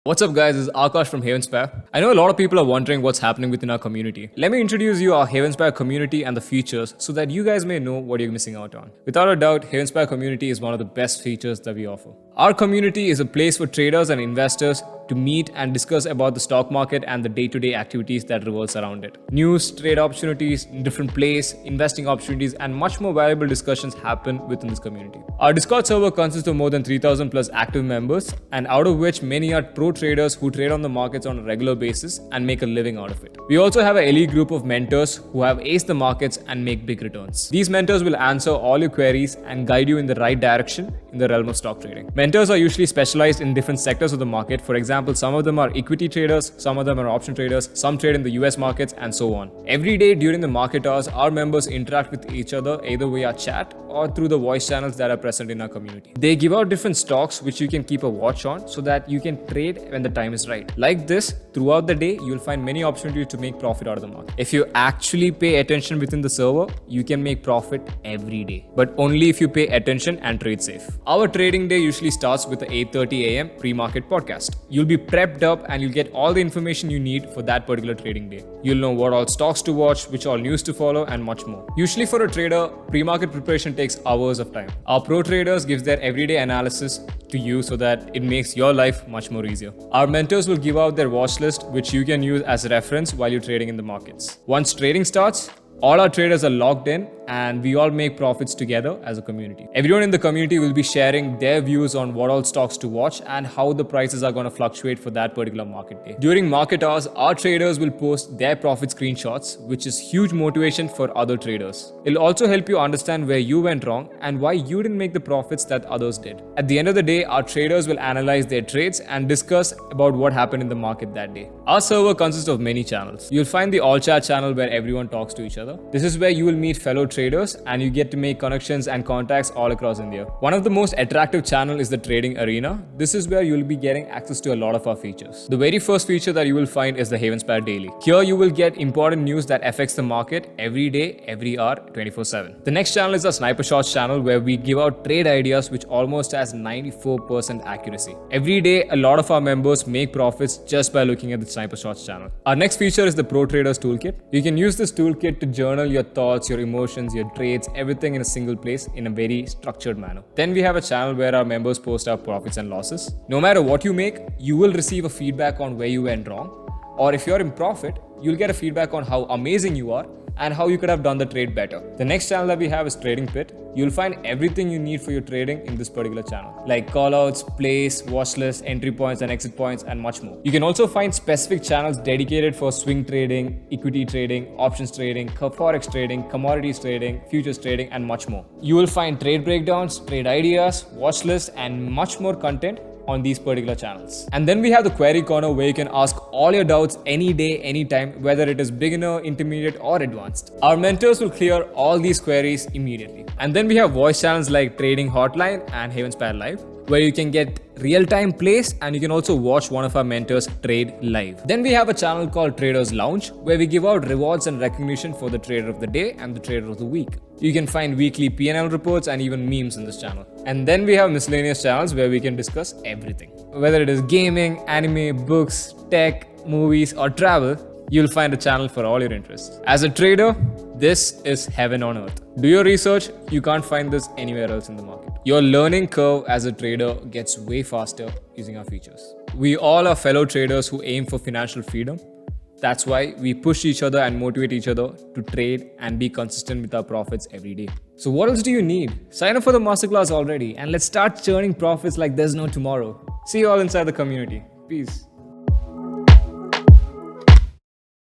What's up guys, this is Akash from Havenspire. I know a lot of people are wondering what's happening within our community. Let me introduce you our Havenspire community and the features so that you guys may know what you're missing out on. Without a doubt, Havenspire community is one of the best features that we offer. Our community is a place for traders and investors to meet and discuss about the stock market and the day-to-day activities that revolves around it. News, trade opportunities, different plays, investing opportunities, and much more valuable discussions happen within this community. Our Discord server consists of more than 3,000 plus active members, and out of which many are pro traders who trade on the markets on a regular basis and make a living out of it. We also have an elite group of mentors who have aced the markets and make big returns. These mentors will answer all your queries and guide you in the right direction in the realm of stock trading. Mentors are usually specialized in different sectors of the market. For example, some of them are equity traders, some of them are option traders, some trade in the US markets, and so on. Every day during the market hours, our members interact with each other either via chat or through the voice channels that are present in our community. They give out different stocks which you can keep a watch on so that you can trade when the time is right. Like this, throughout the day, you'll find many opportunities to make profit out of the market. If you actually pay attention within the server, you can make profit every day, but only if you pay attention and trade safe. Our trading day usually starts with the 8:30 a.m. pre-market podcast. You'll be prepped up and you'll get all the information you need for that particular trading day. You'll know what all stocks to watch, which all news to follow, and much more. Usually for a trader, pre-market preparation takes hours of time. Our pro traders gives their everyday analysis to you so that it makes your life much more easier. Our mentors will give out their watch list, which you can use as a reference while you're trading in the markets. Once trading starts, all our traders are logged in and we all make profits together as a community. Everyone in the community will be sharing their views on what all stocks to watch and how the prices are going to fluctuate for that particular market day. During market hours, our traders will post their profit screenshots, which is huge motivation for other traders. It'll also help you understand where you went wrong and why you didn't make the profits that others did. At the end of the day, our traders will analyze their trades and discuss about what happened in the market that day. Our server consists of many channels. You'll find the all chat channel where everyone talks to each other. This is where you will meet fellow traders and you get to make connections and contacts all across India. One of the most attractive channel is the trading arena. This is where you'll be getting access to a lot of our features. The very first feature that you will find is the Havenspire Daily. Here you will get important news that affects the market every day, every hour, 24/7. The next channel is the Sniper Shots channel where we give out trade ideas which almost has 94% accuracy. Every day, a lot of our members make profits just by looking at the Sniper Shots channel. Our next feature is the Pro Traders Toolkit. You can use this toolkit to journal your thoughts, your emotions, your trades, everything in a single place in a very structured manner. Then we have a channel where our members post our profits and losses. No matter what you make, you will receive a feedback on where you went wrong. Or if you're in profit, you'll get a feedback on how amazing you are and how you could have done the trade better. The next channel that we have is Trading Pit. You'll find everything you need for your trading in this particular channel, like callouts, plays, watch lists, entry points and exit points, and much more. You can also find specific channels dedicated for swing trading, equity trading, options trading, forex trading, commodities trading, futures trading, and much more. You will find trade breakdowns, trade ideas, watch lists, and much more content on these particular channels. And then we have the query corner where you can ask all your doubts any day, anytime, whether it is beginner, intermediate, or advanced. Our mentors will clear all these queries immediately. And then we have voice channels like Trading Hotline and Havenspire Live, where you can get real-time plays and you can also watch one of our mentors trade live. Then we have a channel called Traders Lounge, where we give out rewards and recognition for the trader of the day and the trader of the week. You can find weekly P&L reports and even memes in this channel. And then we have miscellaneous channels where we can discuss everything. Whether it is gaming, anime, books, tech, movies, or travel, you'll find a channel for all your interests. As a trader, this is heaven on earth. Do your research, you can't find this anywhere else in the market. Your learning curve as a trader gets way faster using our features. We all are fellow traders who aim for financial freedom. That's why we push each other and motivate each other to trade and be consistent with our profits every day. So what else do you need? Sign up for the masterclass already and let's start churning profits like there's no tomorrow. See you all inside the community. Peace.